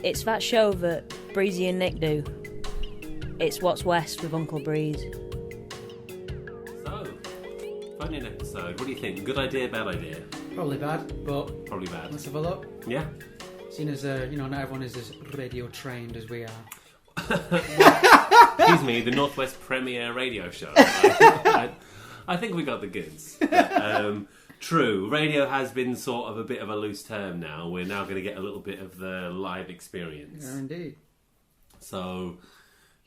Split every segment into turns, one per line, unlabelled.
It's that show that Breezy and Nick do. It's What's West with Uncle Breeze.
So, finally an episode. What do you think? Good idea, bad idea?
Probably bad, but
Probably bad.
let's have a look.
Yeah.
Seeing as, not everyone is as radio trained as we are.
Excuse me, the Northwest Premier Radio Show. I think we got the goods. But, true, radio has been sort of a bit of a loose term now. We're now going to get a little bit of the live experience.
Yeah, indeed.
So,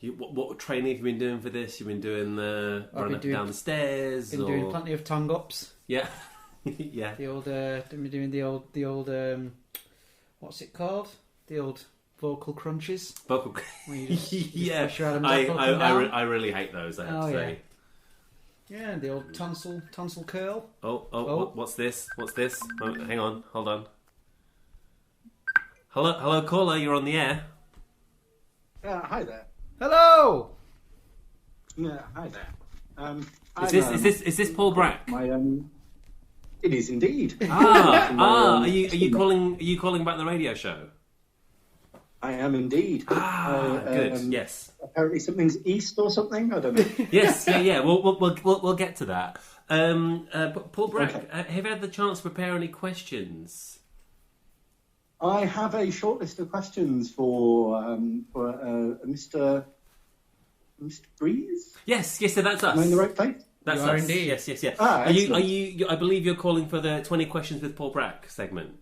what training have you been doing for this? You've been doing the run up and down the stairs?
Been doing plenty of tongue ups.
Yeah. Yeah.
The old, been doing the old, what's it called? The old vocal crunches.
Vocal. Yeah.
Push your Adam's apple up and down.
I really hate those. I have to say.
Yeah, the old tonsil curl.
Oh. What's this? Oh, hang on, hold on. Hello, caller. You're on the air.
Hi there.
Hello.
Yeah, hi there.
Is this Paul Brack?
It is indeed.
Are you calling about the radio show?
I am indeed.
Good. Yes.
Apparently something's east or something. I don't know.
Yes. Yeah. We'll get to that. Paul Brack,
Okay.
have you had the chance to prepare any questions?
I have a short list of questions for Mr. Breeze.
Yes. So that's us.
Am I in the right place?
That's
You are
us.
indeed.
Yes.
Ah,
Are you?
excellent.
I believe you're calling for the 20 questions with Paul Brack segment.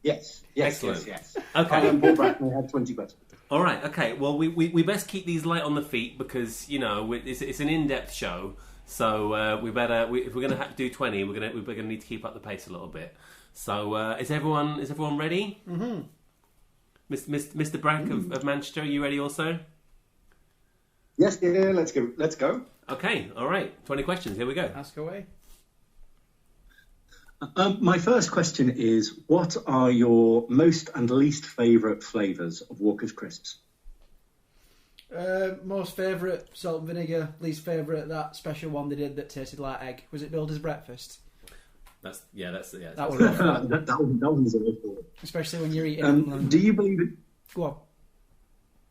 Yes.
Excellent.
Yes.
Okay.
I am Paul Brack and I have 20 questions.
All right. Okay. Well, we best keep these light on the feet because it's an in-depth show. So we better if we're going to have to do 20, we're going to need to keep up the pace a little bit. So is everyone ready? Mm-hmm. Mr. Brack of Manchester, are you ready also?
Yes. Yeah. Let's go.
Okay. All right. 20 questions. Here we go.
Ask away.
My first question is, what are your most and least favourite flavours of Walker's Crisps?
Most favourite, salt and vinegar. Least favourite, that special one they did that tasted like egg. Was it Builder's Breakfast?
That's
That was rough.
that one's a little...
Especially when you're eating them.
Do you believe in...
Go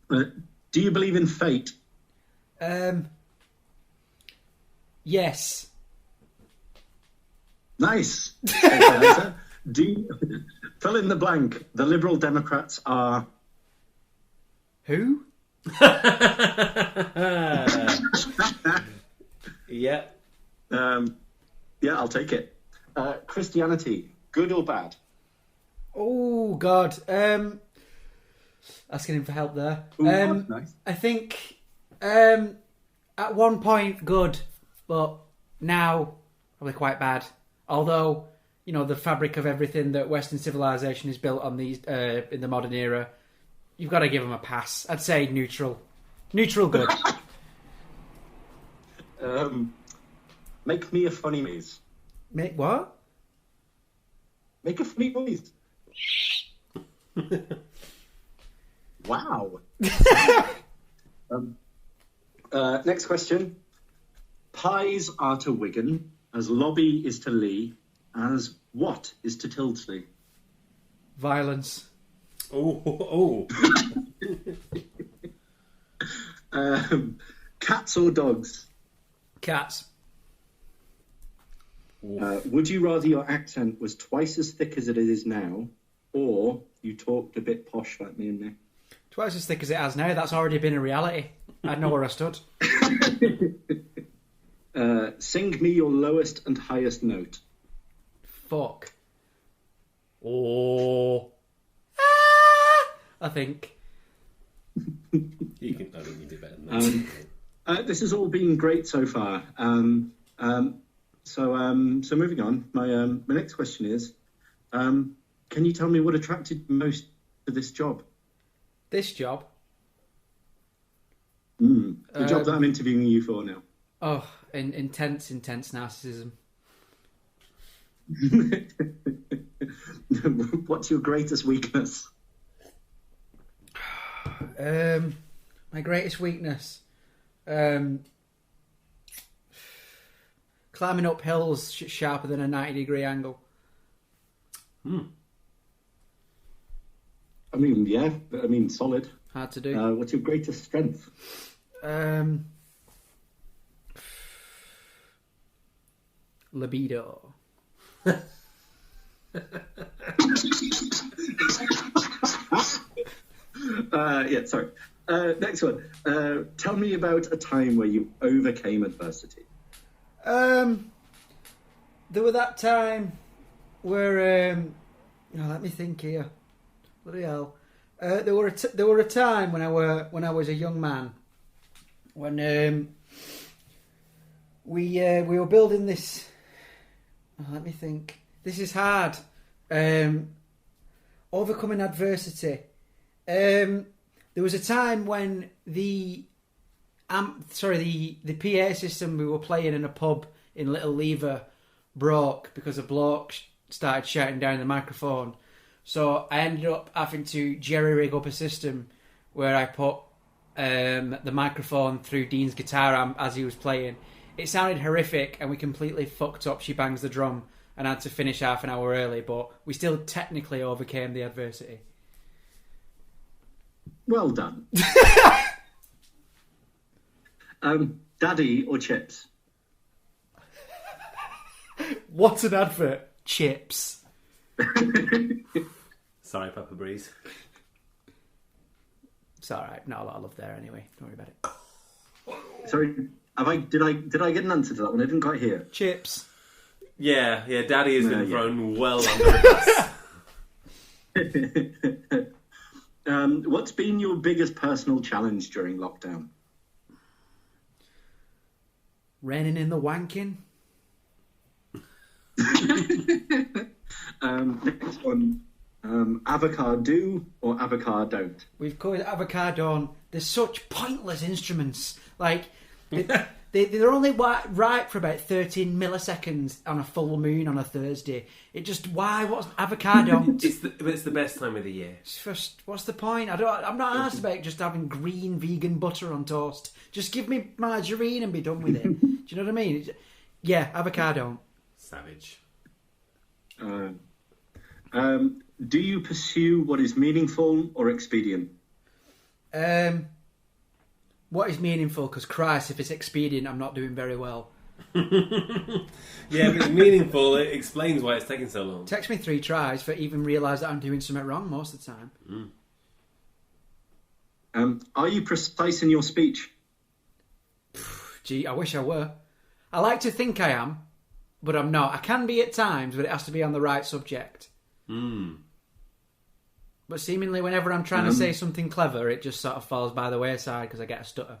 do you believe in fate?
on. Yes.
Nice. Fill in the blank. The Liberal Democrats are...
Who?
Yeah.
Yeah, I'll take it. Christianity, good or bad?
Oh, God. Asking him for help there.
Ooh, that's nice.
I think at one point good, but now probably quite bad. Although, the fabric of everything that Western civilization is built on these in the modern era, you've got to give them a pass. I'd say neutral. Neutral good.
Make me a funny noise.
Make what?
Make a funny noise. Wow. Next question. Pies are to Wigan, as lobby is to Lee, as what is to Tildesley?
Violence.
Oh.
Cats or dogs?
Cats.
Would you rather your accent was twice as thick as it is now, or you talked a bit posh like me and Nick?
Twice as thick as it has now. That's already been a reality. I'd know where I stood.
Sing me your lowest and highest note.
Fuck. Oh. I think.
I think you do better than that.
This has all been great so far. So moving on. My next question is, can you tell me what attracted you most to this job?
This job?
The job that I'm interviewing you for now.
Oh, intense narcissism.
What's your greatest weakness?
My greatest weakness? Climbing up hills sharper than a 90-degree angle.
I mean, yeah. I mean, solid.
Hard to do.
What's your greatest strength?
Libido.
Yeah, sorry. Next one. Tell me about a time where you overcame adversity.
There was that time where let me think here. Bloody hell. There were a time when I was a young man when we were building this. Oh, let me think. This is hard. Overcoming adversity. There was a time when the PA system we were playing in a pub in Little Lever broke because a bloke started shouting down the microphone. So I ended up having to jerry-rig up a system where I put the microphone through Dean's guitar amp as he was playing. It sounded horrific, and we completely fucked up She Bangs the Drum and had to finish half an hour early, but we still technically overcame the adversity.
Well done. Daddy or chips?
What's an advert? Chips.
Sorry, Papa Breeze.
It's alright, not a lot of love there anyway. Don't worry about it.
Sorry, did I get an answer to that one? I didn't quite hear.
Chips.
Yeah, Daddy has been
Yeah.
thrown well under the bus.
What's been your biggest personal challenge during lockdown?
Raining in the wanking.
Next one. Avocado or avocado don't?
We've called it avocado. They're such pointless instruments. Like, they're only right for about 13 milliseconds on a full moon on a Thursday. What's avocado?
It's the best time of the year.
What's the point? I'm not asked about just having green vegan butter on toast. Just give me margarine and be done with it. Do you know what I mean? Yeah, avocado.
Savage.
Do you pursue what is meaningful or expedient?
What is meaningful? Because Christ, if it's expedient, I'm not doing very well.
Yeah, but it's meaningful. It explains why it's taking so long.
Takes me 3 tries for even realise that I'm doing something wrong most of the time.
Are you precise in your speech?
Gee, I wish I were. I like to think I am, but I'm not. I can be at times, but it has to be on the right subject. But seemingly whenever I'm trying to say something clever, it just sort of falls by the wayside because I get a stutter.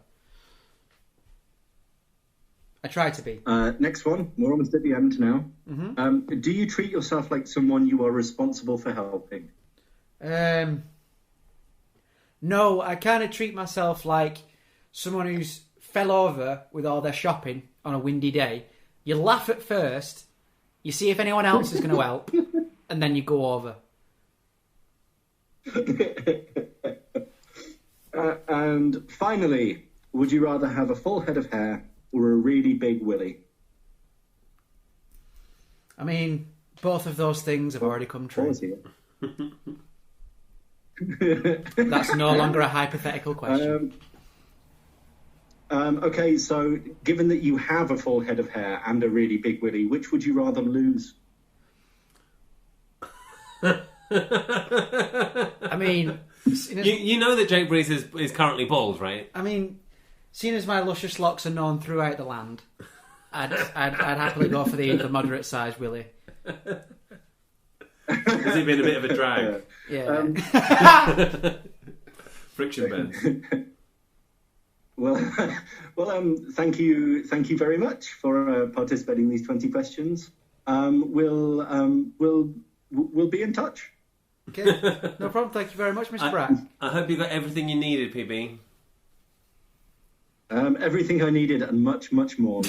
I try to be.
Next one. We're almost at the end now.
Mm-hmm.
Do you treat yourself like someone you are responsible for helping?
No, I kind of treat myself like someone who's fell over with all their shopping on a windy day. You laugh at first, you see if anyone else is going to help, and then you go over.
And finally, would you rather have a full head of hair or a really big willy?
I mean, both of those things have already come true. That's no longer a hypothetical question.
Okay, so given that you have a full head of hair and a really big willy, which would you rather lose?
I mean...
You know that Jake Breeze is currently bald, right?
I mean, seeing as my luscious locks are known throughout the land, I'd happily go for the moderate sized willy.
Has he been a bit of a drag?
Yeah.
Friction burns.
Well, thank you very much for participating in these 20 questions. We'll be in touch.
Okay, no problem. Thank you very much, Mr. Brack.
I hope you got everything you needed, PB.
Everything I needed and much, much more.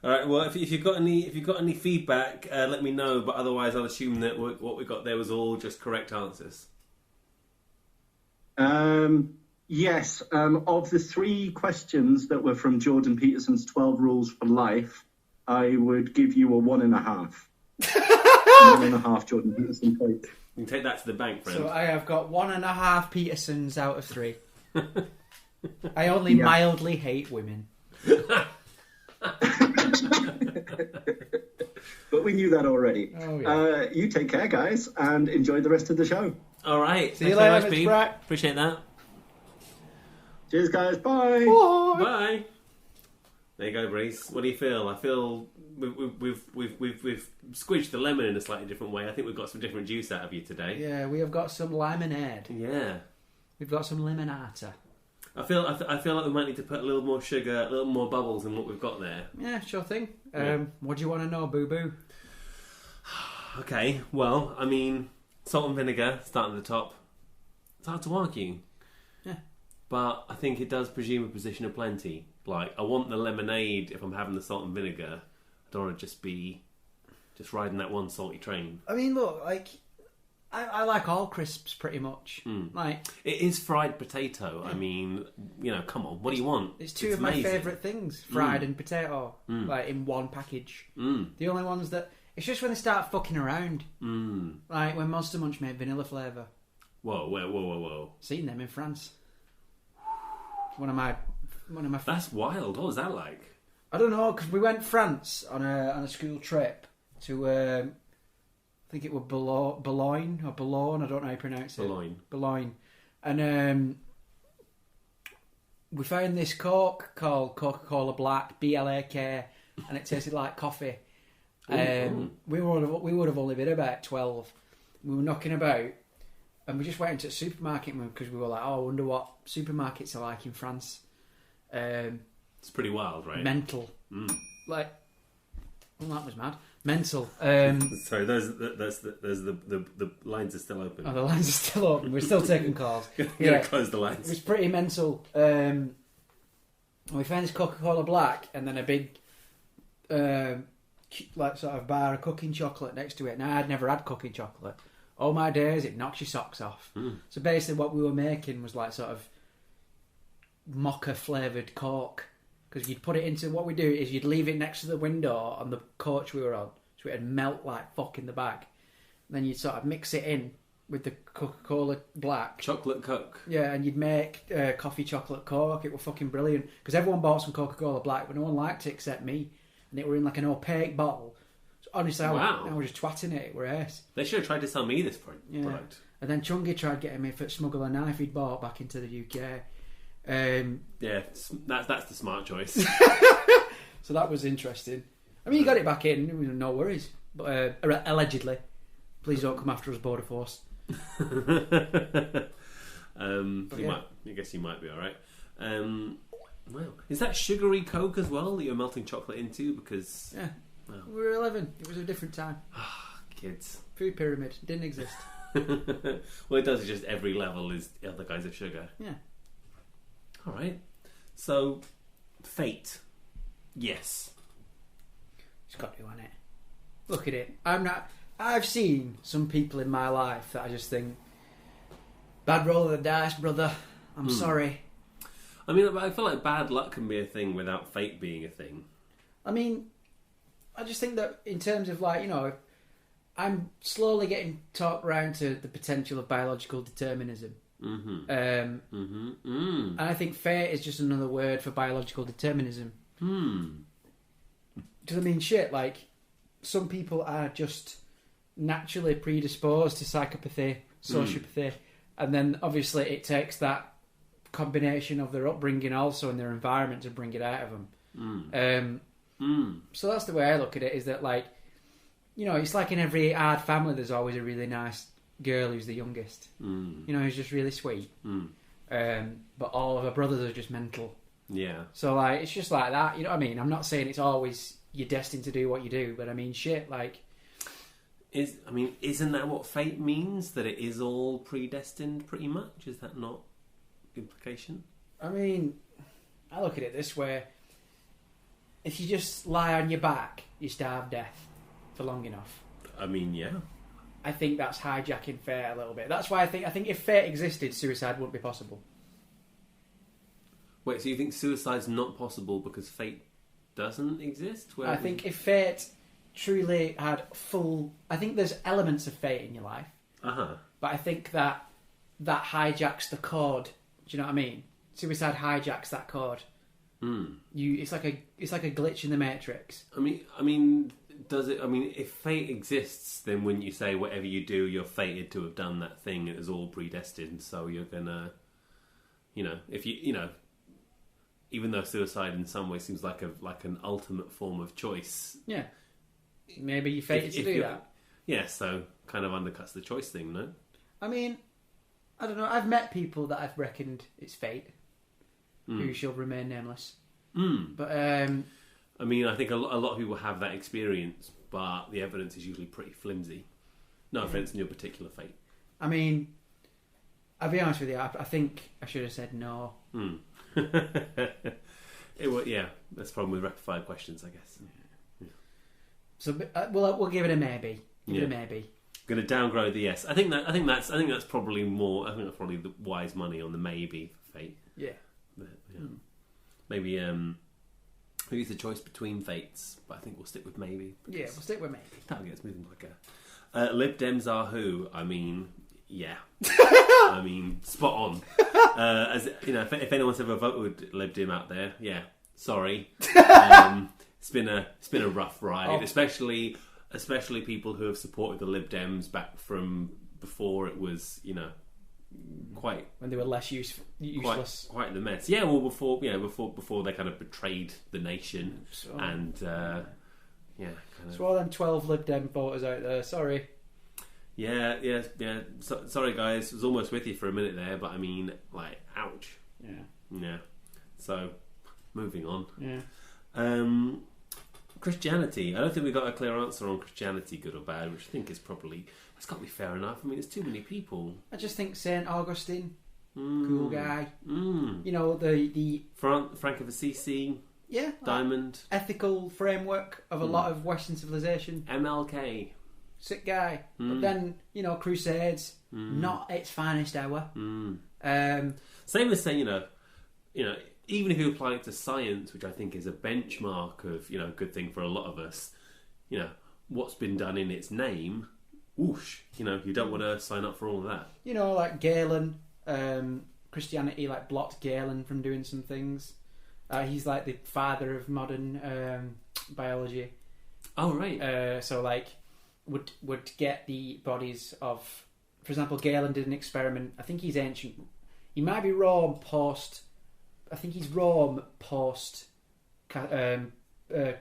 All right. Well, if you've got any feedback, let me know. But otherwise, I'll assume that what we got there was all just correct answers.
Yes. Of the 3 questions that were from Jordan Peterson's 12 Rules for Life, I would give you a 1.5. 1.5 Jordan Peterson points.
You can take that to the bank, friend.
So I have got 1.5 Petersons out of 3. I only mildly hate women.
But we knew that already.
Oh, yeah.
You take care, guys, and enjoy the rest of the show.
All right.
See you
Thanks
later,
so much,
Mr.
Beeb.
Brack.
Appreciate that.
Cheers, guys. Bye.
Bye.
Bye. There you go, Breeze. What do you feel? I feel we've squidged the lemon in a slightly different way. I think we've got some different juice out of you today.
Yeah, we have got some lemonade.
Yeah.
We've got some limonata.
I feel like we might need to put a little more sugar, a little more bubbles in what we've got there.
Yeah, sure thing.
Yeah.
What do you want to know, Boo Boo?
Okay, well, I mean, salt and vinegar, starting at the top. It's hard to argue.
Yeah.
But I think it does presume a position of plenty. Like, I want the lemonade if I'm having the salt and vinegar. I don't want to just be riding that one salty train.
I mean, look, like, I like all crisps pretty much. Like,
it is fried potato. I mean, come on, what do you want?
it's two of my
amazing.
favourite things, fried and potato, like in one package. The only ones that... It's just when they start fucking around. Like when Monster Munch made vanilla flavour.
Whoa.
Seen them in France. One of my.
That's wild. What was that like?
I don't know, because we went France on a school trip to I think it was Boulogne or Boulogne. I don't know how you pronounce it. Boulogne, and we found this Coke called Coca-Cola Black, BLAK, and it tasted like coffee. We would have only been about 12. We were knocking about, and we just went into the supermarket because we were like, "Oh, I wonder what supermarkets are like in France."
It's pretty wild, right?
Mental, like, well, that was mad. Mental.
Sorry, the lines are still open.
Oh, the lines are still open. We're still taking calls.
Yeah, close the lines.
It was pretty mental. We found this Coca-Cola Black, and then a big, like sort of bar of cooking chocolate next to it. Now, I'd never had cooking chocolate. All my days, it knocks your socks off. So basically, what we were making was like sort of mocha flavoured Coke, because you'd put it into, what we do is you'd leave it next to the window on the coach we were on, so it'd melt like fuck in the bag. And then you'd sort of mix it in with the Coca-Cola Black.
Chocolate Coke.
Yeah, and you'd make coffee chocolate Coke. It was fucking brilliant, because everyone bought some Coca-Cola Black, but no one liked it except me. And it were in like an opaque bottle. So honestly, I was just twatting it. It were ace.
They should have tried to sell me this product.
And then Chungy tried getting me to smuggle a knife he'd bought back into the UK.
Yeah, that's the smart choice.
So that was interesting. I mean, you got it back in, no worries. But allegedly, please don't come after us, Border Force.
I guess you might be all right. Wow, is that sugary Coke as well that you're melting chocolate into? Because
we were 11. It was a different time.
Kids.
Food pyramid didn't exist.
Well, it does. It's just every level is other kinds of sugar.
Yeah.
All right. So, fate. Yes.
It's got to, hasn't it? Look at it. I've seen some people in my life that I just think, bad roll of the dice, brother. I'm sorry.
I mean, I feel like bad luck can be a thing without fate being a thing.
I mean, I just think that in terms of like, I'm slowly getting talked around to the potential of biological determinism. And I think fate is just another word for biological determinism. Does it mean shit? Like, some people are just naturally predisposed to psychopathy, sociopathy, and then obviously it takes that combination of their upbringing also and their environment to bring it out of them. So that's the way I look at it, is that, like, it's like in every hard family there's always a really nice girl who's the youngest, who's just really sweet, but all of her brothers are just mental. So like, it's just like that, you know what I mean? I'm not saying it's always you're destined to do what you do, but I mean, shit, like,
isn't that what fate means? That it is all predestined, pretty much? Is that not implication?
I mean, I look at it this way: if you just lie on your back, you starve death for long enough.
I mean, yeah.
I think that's hijacking fate a little bit. That's why I think if fate existed, suicide wouldn't be possible.
Wait, so you think suicide's not possible because fate doesn't exist?
I think if fate truly had full... I think there's elements of fate in your life. But I think that hijacks the chord. Do you know what I mean? Suicide hijacks that chord. It's like a glitch in the Matrix.
I mean, does it? I mean, if fate exists, then wouldn't you say whatever you do, you're fated to have done that thing? It was all predestined, so you're gonna, if you, even though suicide in some way seems like an ultimate form of choice.
Yeah, maybe you're fated to do that.
Yeah, so kind of undercuts the choice thing, no?
I mean, I don't know. I've met people that I've reckoned it's fate, who shall remain nameless. But
I mean, I think a lot of people have that experience, but the evidence is usually pretty flimsy. No offense in your particular fate.
I mean, I'll be honest with you. I think I should have said no.
Yeah, that's the problem with rapid fire questions, I guess. Yeah.
So we'll give it a maybe. Give it a maybe.
Going to downgrade the yes. I think that's probably more. I think that's probably the wise money on the maybe for fate.
Yeah.
But, maybe it's a choice between fates, but I think we'll stick with maybe.
Yeah, we'll stick with maybe.
That'll get us moving quicker. Lib Dems are who? I mean, yeah. I mean, spot on. As you know, if anyone's ever voted Lib Dem out there, yeah, sorry. It's been a rough ride, especially people who have supported the Lib Dems back from before it was, quite
when they were less useless,
quite the mess. Yeah, well, before they kind of betrayed the nation, and kind of.
So all them 12 Lib Dem voters out there, sorry.
Yeah. Sorry, guys, I was almost with you for a minute there, but I mean, like, ouch. Yeah. So, moving on.
Yeah.
Christianity. I don't think we got a clear answer on Christianity, good or bad, which I think is probably, that's got to be fair enough. I mean, there's too many people.
I just think St. Augustine, cool guy. The
Frank of Assisi.
Yeah.
Diamond.
Ethical framework of a lot of Western civilization.
MLK.
Sick guy. But then, Crusades, not its finest hour.
Same as saying, even if you apply it to science, which I think is a benchmark of, good thing for a lot of us, what's been done in its name, whoosh, you don't want to sign up for all of that.
Like Galen, Christianity blocked Galen from doing some things. He's like the father of modern biology.
Oh, right.
Would get the bodies of, for example, Galen did an experiment. I think he's ancient. He might be Rome post. I think he's Rome post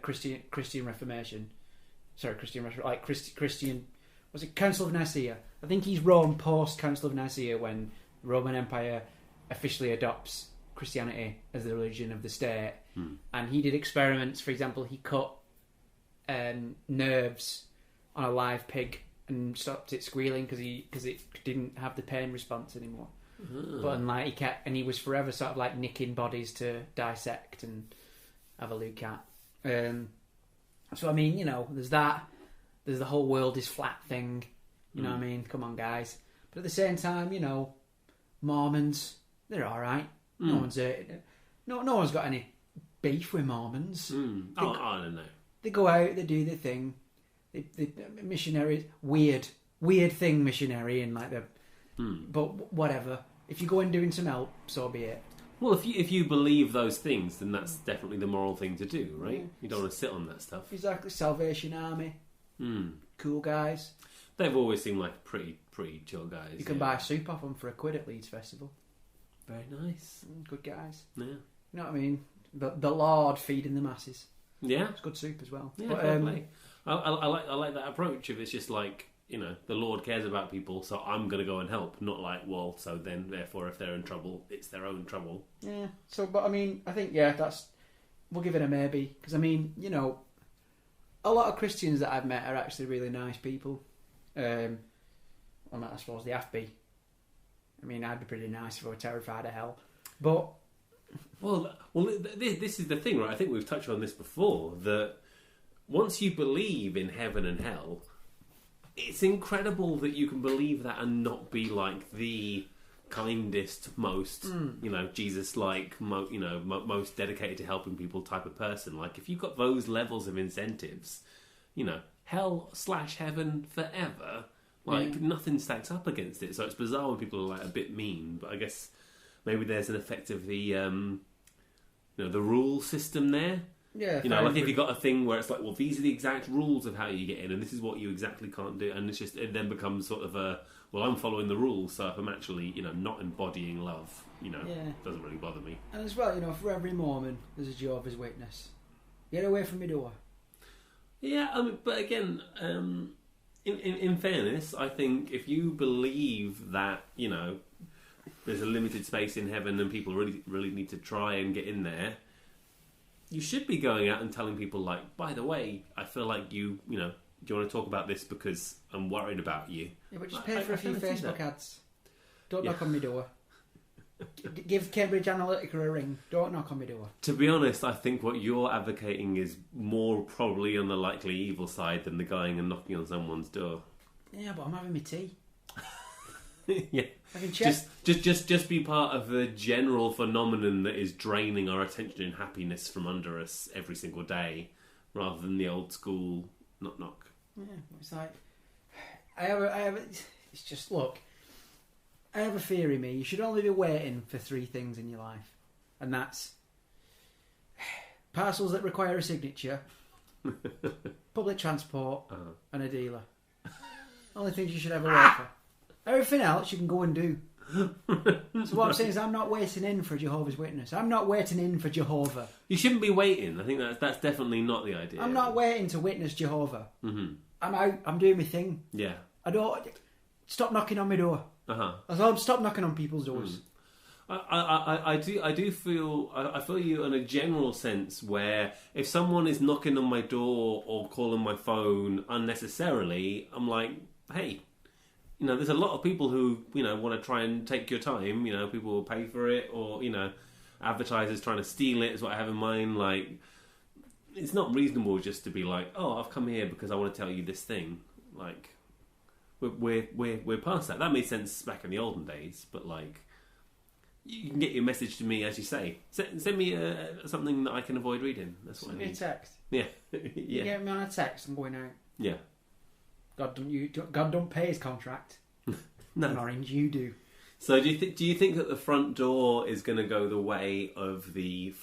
Christian Reformation. Sorry, Christian Reformation. Christian. Was it Council of Nicaea? I think he's Rome post Council of Nicaea when the Roman Empire officially adopts Christianity as the religion of the state. And he did experiments. For example, he cut nerves on a live pig and stopped it squealing because it didn't have the pain response anymore. But he was forever sort of nicking bodies to dissect and have a look at. So I mean, there's that. There's the whole world is flat thing. You know what I mean? Come on, guys. But at the same time, Mormons, they're all right. No one's no one's got any beef with Mormons.
I don't know.
They go out, they do their thing. They missionaries, weird thing missionary and but whatever. If you go in doing some help, so be it.
Well, if you believe those things, then that's definitely the moral thing to do, right? You don't want to sit on that stuff.
Exactly. Salvation Army. Cool guys.
They've always seemed like pretty chill guys.
You can buy soup off them for £1 at Leeds Festival.
Very nice.
Good guys.
Yeah.
You know what I mean? The Lord feeding the masses.
Yeah.
It's good soup as well.
Yeah, but, I like that approach. If it's just the Lord cares about people, so I'm going to go and help. Not so then, therefore, if they're in trouble, it's their own trouble.
Yeah. So, but I mean, I think, we'll give it a maybe. Because, I mean, a lot of Christians that I've met are actually really nice people. I suppose they have to be. I mean, I'd be pretty nice if I were terrified of hell. But...
Well, this is the thing, right? I think we've touched on this before, that once you believe in heaven and hell, it's incredible that you can believe that and not be the kindest, most, Jesus-like, most dedicated to helping people type of person. If you've got those levels of incentives, hell/heaven forever, Like, nothing stacks up against it. So it's bizarre when people are like a bit mean, but I guess maybe there's an effect of the, the rule system there.
Yeah,
like if you got a thing where it's like, well, these are the exact rules of how you get in, and this is what you exactly can't do, and it then becomes sort of a, well, I'm following the rules, so if I'm actually, not embodying love, it doesn't really bother me.
And as well, for every Mormon, there's a Jehovah's Witness. Get away from my door.
Yeah, but again, in fairness, I think if you believe that, there's a limited space in heaven and people really, really need to try and get in there, you should be going out and telling people, like, by the way, I feel like do you want to talk about this because I'm worried about you?
Yeah, but just pay for a few Facebook ads. Don't knock on my door. Give Cambridge Analytica a ring. Don't knock on my door.
To be honest, I think what you're advocating is more probably on the likely evil side than the going and knocking on someone's door.
Yeah, but I'm having my tea.
Yeah,
I can check.
Just be part of the general phenomenon that is draining our attention and happiness from under us every single day, rather than the old school knock knock.
Yeah, it's like I have. It's just look. I have a theory, me. You should only be waiting for 3 things in your life, and that's parcels that require a signature, public transport, and a dealer. Only things you should ever wait for. Everything else you can go and do. So what I'm saying is I'm not waiting in for a Jehovah's Witness. I'm not waiting in for Jehovah.
You shouldn't be waiting. I think that's definitely not the idea.
I'm not waiting to witness Jehovah.
Mm-hmm.
I'm out. I'm doing my thing.
Yeah.
I don't... Stop knocking on my door. Stop knocking on people's doors.
I do feel... I feel you in a general sense where if someone is knocking on my door or calling my phone unnecessarily, I'm like, hey... there's a lot of people who, want to try and take your time. People will pay for it, or, advertisers trying to steal it is what I have in mind. Like, it's not reasonable just to be like, oh, I've come here because I want to tell you this thing. Like, we're past that. That made sense back in the olden days, but like, you can get your message to me, as you say. Send me something that I can avoid reading. That's what I need.
Send me a text.
Yeah.
You get me on a text, I'm going out.
Yeah.
God don't pay his contract.
No.
In Orange, you do.
So do you think that the front door is going to go the way of the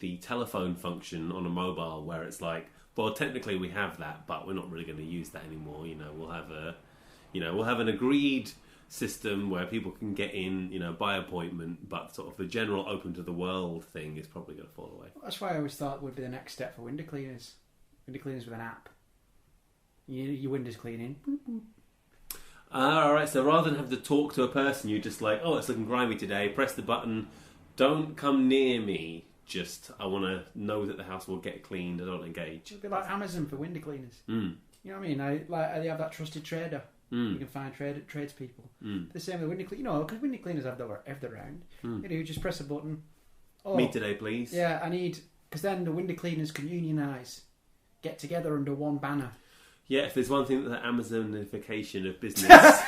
the telephone function on a mobile, where it's like, well, technically we have that, but we're not really going to use that anymore. We'll have an agreed system where people can get in, by appointment, but sort of the general open to the world thing is probably going to fall away.
That's why I always thought would be the next step for window cleaners. Window cleaners with an app. Your windows cleaning.
Alright, so rather than have to talk to a person, you're just like, oh, it's looking grimy today, press the button, don't come near me, just, I want to know that the house will get cleaned, I don't engage.
It'd be like Amazon for window cleaners.
Mm.
You know what I mean? They have that trusted trader. You can find tradespeople. The same with window cleaners, because window cleaners have their round. You just press a button. Oh,
me today, please.
Yeah, because then the window cleaners can unionise, get together under one banner.
Yeah, if there's one thing that the Amazonification of business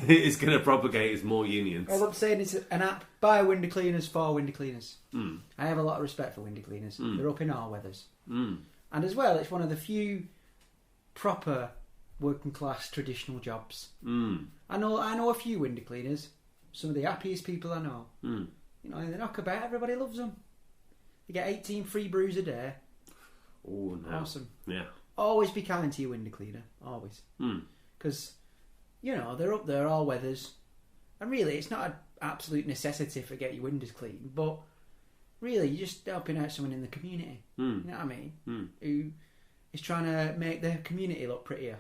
is going to propagate is more unions.
All I'm saying is an app by window cleaners for window cleaners. I have a lot of respect for window cleaners. They're up in all weathers. And as well, it's one of the few proper working class traditional jobs. I know a few window cleaners. Some of the happiest people I know. They knock about. Everybody loves them. They get 18 free brews a day.
Oh, no.
Awesome.
Yeah.
Always be kind to your window cleaner. Always. Because, they're up there all weathers. And really, it's not an absolute necessity to get your windows clean. But really, you're just helping out someone in the community. You know what I mean? Who is trying to make the community look prettier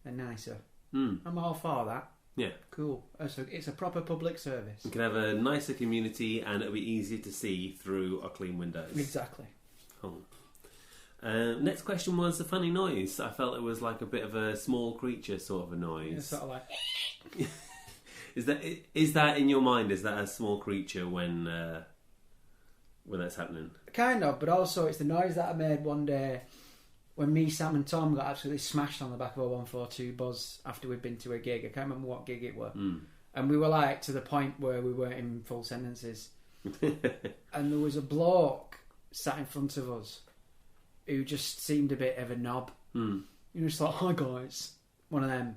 and nicer. I'm all for that.
Yeah. Cool.
It's a proper public service.
We can have a nicer community and it'll be easier to see through our clean windows.
Exactly.
Cool. Next question was a funny noise. I felt it was like a bit of a small creature sort of a noise.
It's sort of like...
Is that in your mind? Is that a small creature when that's happening?
Kind of, but also it's the noise that I made one day when me, Sam and Tom got absolutely smashed on the back of a 142 Buzz after we'd been to a gig. I can't remember what gig it was. And we were like to the point where we weren't in full sentences. And there was a bloke sat in front of us who just seemed a bit of a knob. Just like, hi guys. One of them.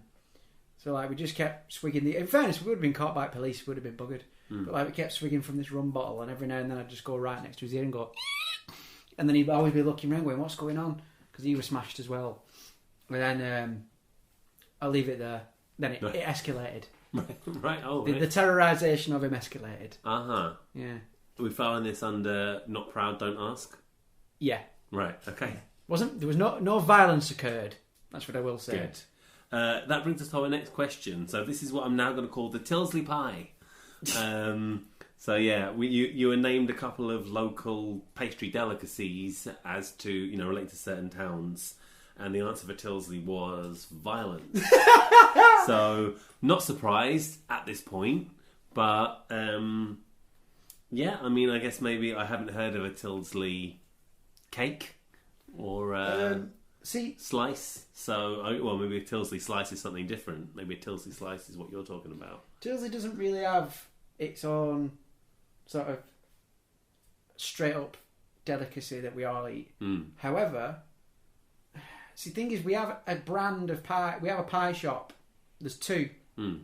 So like we just kept swigging in fairness, we would have been caught by police, we would have been buggered. But like we kept swigging from this rum bottle, and every now and then I'd just go right next to his ear and go, and then he'd always be looking around going, what's going on? Because he was smashed as well. And then I'll leave it there. Then it escalated.
Right. Oh,
The terrorisation of him escalated.
Yeah. Are we filing this under not proud, don't ask?
Yeah.
Right. Okay.
There was no violence occurred. That's what I will say.
Good. That brings us to our next question. So this is what I'm now going to call the Tilsley Pie. So yeah, you were named a couple of local pastry delicacies as to relate to certain towns, and the answer for Tilsley was violence. So not surprised at this point, but yeah, I mean, I guess maybe I haven't heard of a Tilsley cake or slice. So maybe a Tilsley slice is something different. Maybe a Tilsley slice is what you're talking about.
Tilsley doesn't really have its own sort of straight up delicacy that we all eat. However, see, the thing is, we have a brand of pie. We have a pie shop. There's two. Well,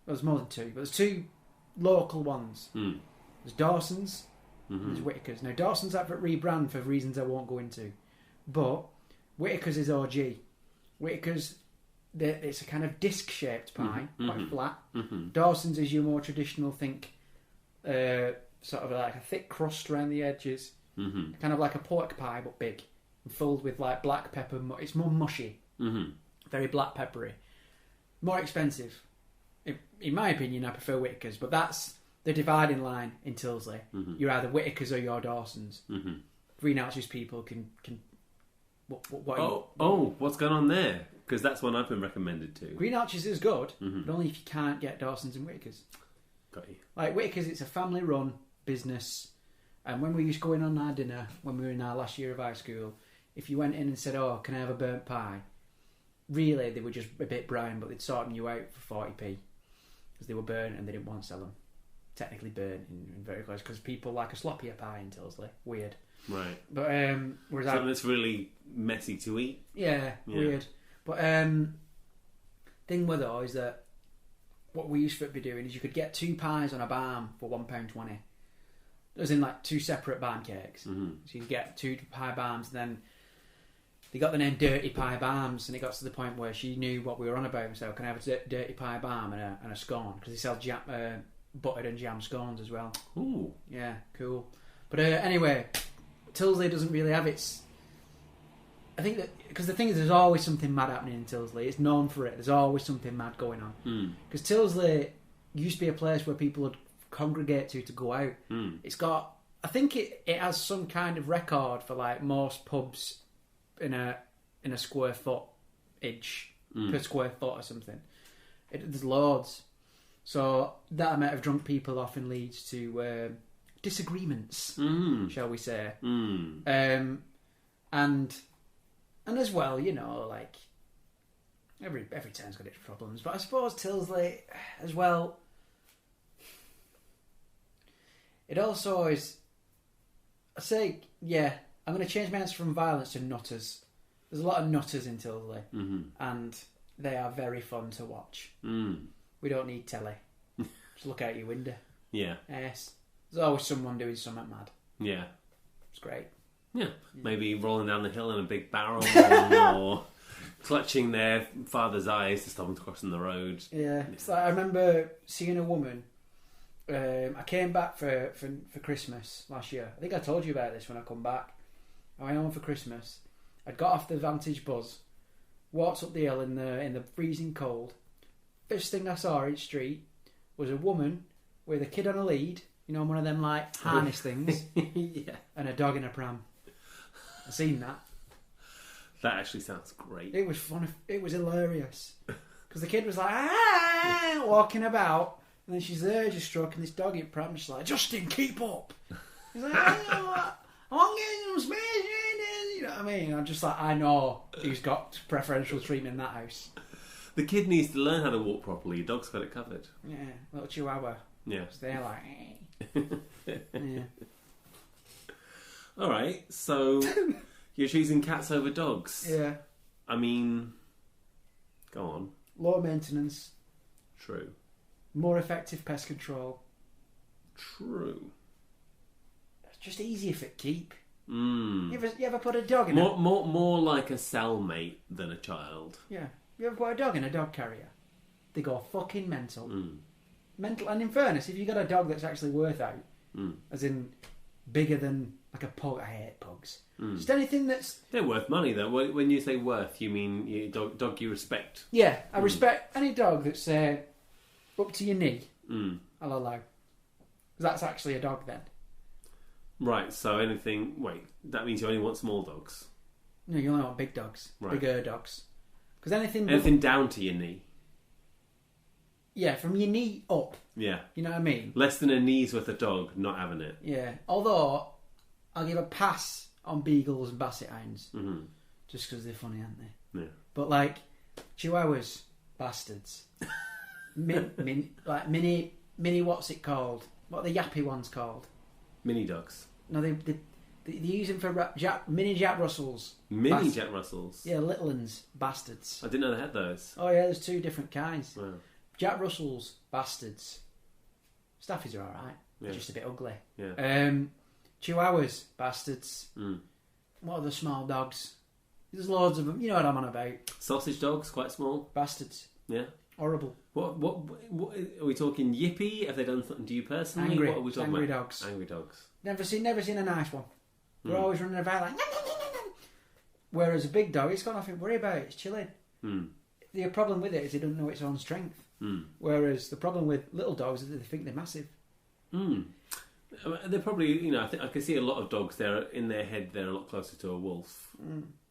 there's more than two, but there's two local ones. There's Dawson's and there's Whittaker's. Now, Dawson's had to rebrand for reasons I won't go into, but Whittaker's is OG. Whittaker's, it's a kind of disc-shaped pie, quite flat. Dawson's is your more traditional, sort of like a thick crust around the edges, kind of like a pork pie but big, and filled with like black pepper. It's more mushy, very black peppery, more expensive. In my opinion, I prefer Whittaker's, but that's the dividing line in Tilsley. You're either Whittaker's or you're Dawson's. Green Arches people can.
What's going on there? Because that's one I've been recommended to.
Green Arches is good, but only if you can't get Dawson's and Whittaker's.
Got you.
Like Whittaker's, it's a family-run business, and when we used to go in on our dinner when we were in our last year of high school, if you went in and said, "Oh, can I have a burnt pie?" Really, they were just a bit brown, but they'd sorting you out for 40p because they were burnt and they didn't want to sell them. Technically burnt in very close, because people like a sloppier pie in Tilsley. Weird.
Right.
But whereas
something that's really messy to eat.
Yeah, weird. But thing with though is that what we used to be doing is you could get two pies on a barm for £1.20. As in like two separate barm cakes. So you get two pie barms, and then they got the name Dirty Pie Barms, and it got to the point where she knew what we were on about. So can I have a dirty pie barm and a scone? Because they sell buttered and jam scones as well.
Ooh.
Yeah, cool. But anyway, Tilsley doesn't really have its... I think that... Because the thing is, there's always something mad happening in Tilsley. It's known for it. There's always something mad going on. Because Tilsley used to be a place where people would congregate to go out. It's got... I think it has some kind of record for like most pubs in a square footage per square foot or something. There's loads. So that amount of drunk people often leads to disagreements, shall we say? And as well, like every town's got its problems, but I suppose Tilsley as well. It also is. I say, yeah, I'm going to change my answer from violence to nutters. There's a lot of nutters in Tilsley, and they are very fun to watch. We don't need telly. Just look out your window.
Yeah.
Yes. There's always someone doing something mad.
Yeah.
It's great.
Yeah. Maybe rolling down the hill in a big barrel or clutching their father's eyes to stop them crossing the road.
Yeah. It's like, I remember seeing a woman. I came back for Christmas last year. I think I told you about this when I come back. I went home for Christmas. I'd got off the Vantage bus, walked up the hill in the freezing cold. First thing I saw in the street was a woman with a kid on a lead, one of them like harness things,
yeah,
and a dog in a pram. I've seen that.
That actually sounds great.
It was fun. It was hilarious because the kid was like walking about, and then she's there just stroking this dog in pram. She's like, "Justin, keep up." He's like, "I want to get some space." You know what I mean? I'm just like, I know who's got preferential treatment in that house.
The kid needs to learn how to walk properly. Your dog's got it covered.
Yeah, little chihuahua.
Yeah.
So they're like, yeah.
All right, so you're choosing cats over dogs.
Yeah.
I mean, go on.
Low maintenance,
True.
More effective pest control.
True.
It's just easier for keep.
Mm.
You ever put a dog in
more like a cellmate than a child.
Yeah. You ever put a dog in a dog carrier? They go fucking mental.
Mm.
Mental. And in fairness, if you got a dog that's actually worth out, as in bigger than like a pug, I hate pugs. Just anything that's...
They're worth money though. When you say worth, you mean dog you respect.
Yeah, I respect any dog that's up to your knee. I'll allow. Because that's actually a dog then.
Right, so anything... Wait, that means you only want small dogs?
No, you only want big dogs.
Right.
Bigger dogs. Because anything...
Anything down to your knee?
Yeah, from your knee up.
Yeah.
You know what I mean?
Less than a knee's worth of dog, not having it.
Yeah. Although, I'll give a pass on beagles and basset hounds.
Mm-hmm.
Just because they're funny, aren't they?
Yeah.
But like, chihuahuas, bastards. Mini, what's it called? What are the yappy ones called?
Mini dogs.
No, they use them for mini Jack Russells.
Mini Jack Russells?
Yeah, little ones, bastards.
I didn't know they had those.
Oh yeah, there's 2 different kinds.
Wow.
Jack Russells, bastards. Staffies are alright.
Yeah.
They're just a bit ugly.
Yeah.
Chihuahuas, bastards. What are the small dogs? There's loads of them. You know what I'm on about.
Sausage dogs, quite small.
Bastards.
Yeah.
Horrible.
What are we talking? Yippee? Have they done something to you personally?
Angry.
What are we talking
Angry
about?
dogs.
Angry dogs.
Never seen a nice one. They're always running about like... Whereas a big dog, it's got nothing to worry about. It's chilling. The problem with it is it doesn't know its own strength. Whereas the problem with little dogs is that they think they're massive.
They're probably, I think I can see a lot of dogs. They're in their head. They're a lot closer to a wolf.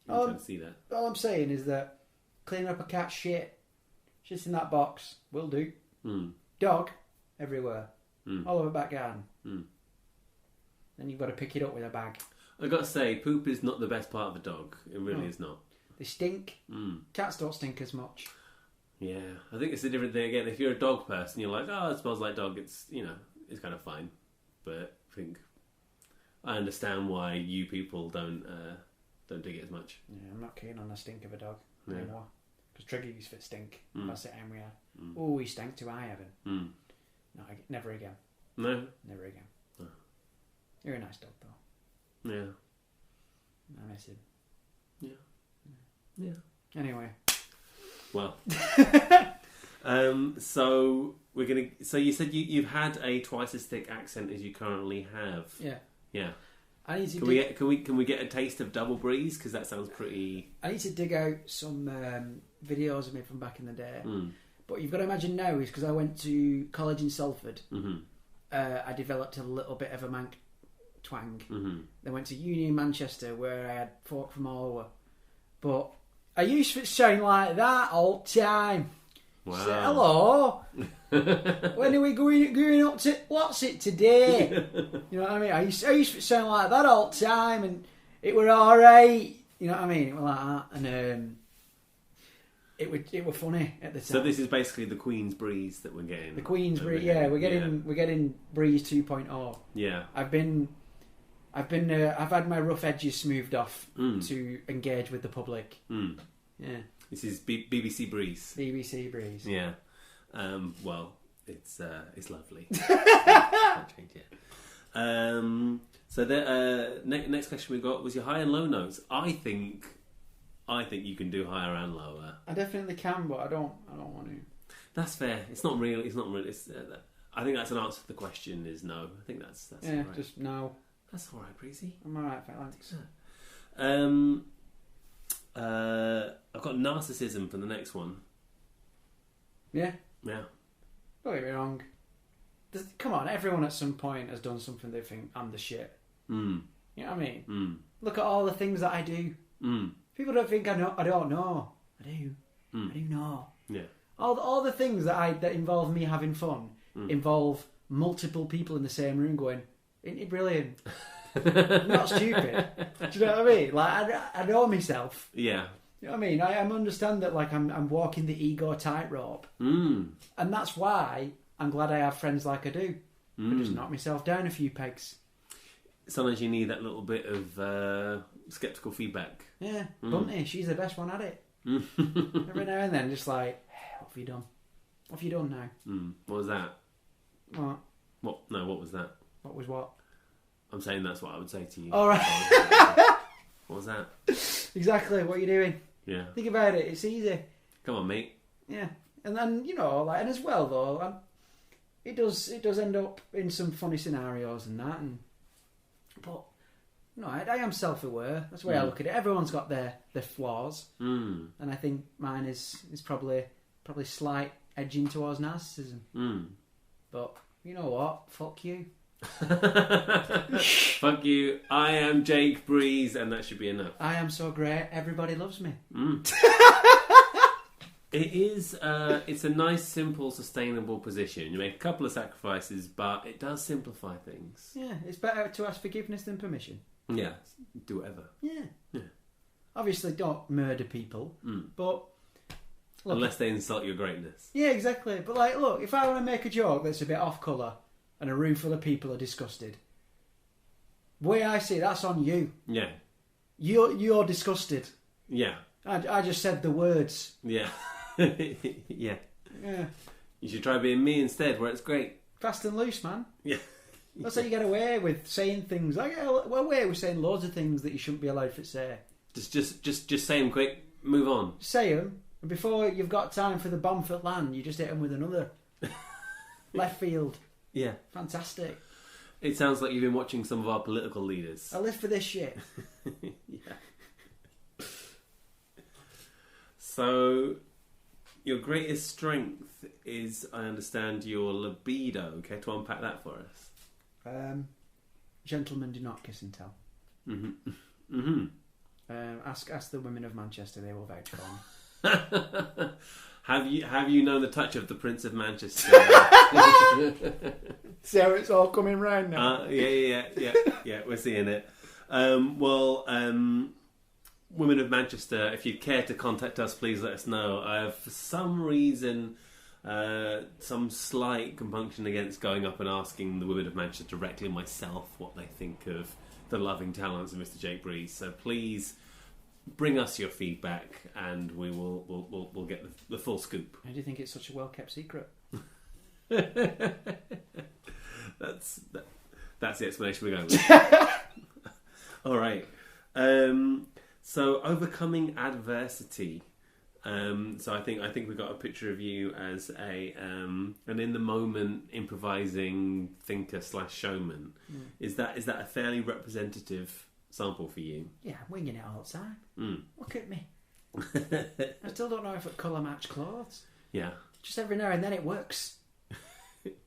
I can see that.
All I'm saying is that cleaning up a cat's shit in that box will do. Dog everywhere, all over back garden. Then you've got to pick it up with a bag.
I got to say, poop is not the best part of a dog. It really is not.
They stink. Cats don't stink as much.
Yeah, I think it's a different thing again. If you're a dog person, you're like, oh, it smells like dog. It's it's kind of fine. But I understand why you people don't dig it as much.
Yeah, I'm not keen on the stink of a dog anymore. Because Trigger used to stink. That's it, and we had. Oh, he stank to high heaven. No, never again.
No?
Never again.
Oh.
You're a nice dog, though.
Yeah.
I miss him.
Yeah.
Anyway.
Well. So we're gonna. So you said you've had a twice as thick accent as you currently have.
Yeah.
Yeah.
I need to
can we get a taste of Double Breeze? Because that sounds pretty.
I need to dig out some videos of me from back in the day. But you've got to imagine now is because I went to college in Salford. I developed a little bit of a Manc twang. Then went to uni in Manchester where I had folk from all over. But I used to sound like that all the time.
Wow.
Say, hello. When are we going up to what's it today? You know what I mean? I used to sound like that all the time, and it were all right. You know what I mean? It were like that, and it were funny at the time.
So this is basically the Queen's Breeze that we're getting.
The Queen's Breeze, yeah. We're getting Breeze 2.0.
Yeah.
I've had my rough edges smoothed off to engage with the public. Yeah.
This is BBC Breeze.
BBC Breeze.
Yeah. Well, it's lovely. Can't change it. So the next question we got was your high and low notes. I think you can do higher and lower.
I definitely can, but I don't want to.
That's fair. It's not real. I think that's an answer to the question. Is no. I think that's
yeah.
All right.
Just no.
That's all right, Breezy.
I'm all right, thanks.
I've got narcissism for the next one.
Yeah.
Yeah.
Don't get me wrong. Come on, everyone at some point has done something they think I'm the shit. You know what I mean? Look at all the things that I do. People don't think I know. I don't know. I do. I do know. Yeah. All the things that involve me having fun involve multiple people in the same room going, "Isn't it brilliant?" Not stupid. Do you know what I mean? Like I know myself. Yeah. You know what I mean? I understand that like I'm walking the ego tightrope, and that's why I'm glad I have friends like I do. I just knock myself down a few pegs. Sometimes
you need that little bit of sceptical feedback.
Yeah, Bunty, she's the best one at it. Every now and then, just like, hey, what have you done? What have you done now?
What was that?
What?
What? No, what was that?
What was what?
I'm saying that's what I would say to you.
All right.
What was that?
Exactly. What are you doing?
Yeah.
Think about it. It's easy.
Come on, mate.
Yeah. And then, you know, like, and as well though, it does end up in some funny scenarios and that. But no, I am self-aware. That's the way I look at it. Everyone's got their flaws, and I think mine is probably slight edging towards narcissism. But you know what? Fuck you.
Fuck you. I am Jake Breeze, and that should be enough.
I am so great. Everybody loves me.
It is. It's a nice, simple, sustainable position. You make a couple of sacrifices, but it does simplify things.
Yeah, it's better to ask forgiveness than permission.
Yeah, do whatever.
Yeah.
Yeah.
Obviously, don't murder people, but look,
unless they insult your greatness.
yeah, exactly. But like, look, if I want to make a joke that's a bit off colour and a room full of people are disgusted, the way I see it, that's on you.
Yeah.
You're disgusted.
Yeah.
I just said the words.
Yeah. Yeah.
Yeah.
You should try being me instead, where it's great.
Fast and loose, man.
Yeah.
That's how you get away with saying things. I get away with saying loads of things that you shouldn't be allowed to say.
Just say them quick. Move on.
Say them, and before you've got time for the bomb for land, you just hit them with another. Left field.
Yeah.
Fantastic.
It sounds like you've been watching some of our political leaders.
I live for this shit.
Yeah. So, your greatest strength is, I understand, your libido. Care to unpack that for us?
Gentlemen do not kiss and tell. Ask the women of Manchester; they will vouch for me.
Have you known the touch of the Prince of Manchester?
See how it's all coming round now.
Yeah. We're seeing it. Women of Manchester, if you care to contact us, please let us know. I have, for some reason, some slight compunction against going up and asking the women of Manchester directly myself what they think of the loving talents of Mr. Jake Breeze. So please bring us your feedback, and we'll get the full scoop.
How do you think it's such a well kept secret?
That's the explanation we're going with. All right. So overcoming adversity. So I think we got a picture of you as an in the moment improvising thinker / showman. Is that a fairly representative sample for you?
Yeah, I'm winging it all the time. Look at me. I still don't know if it colour match clothes.
Yeah.
Just every now and then it works.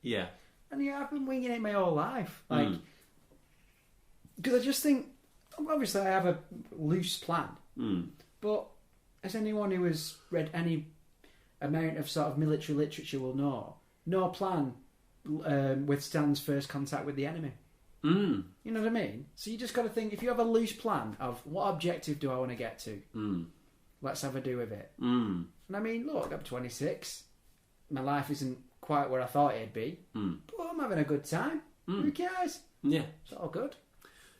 Yeah.
And yeah, I've been winging it my whole life. Like, because I just think, obviously I have a loose plan. But as anyone who has read any amount of sort of military literature will know, no plan withstands first contact with the enemy. You know what I mean? So you just got to think, if you have a loose plan of what objective do I want to get to, let's have a do with it. And I mean, look, I'm 26. My life isn't quite where I thought it'd be, but I'm having a good time. Who cares?
Yeah.
It's all good.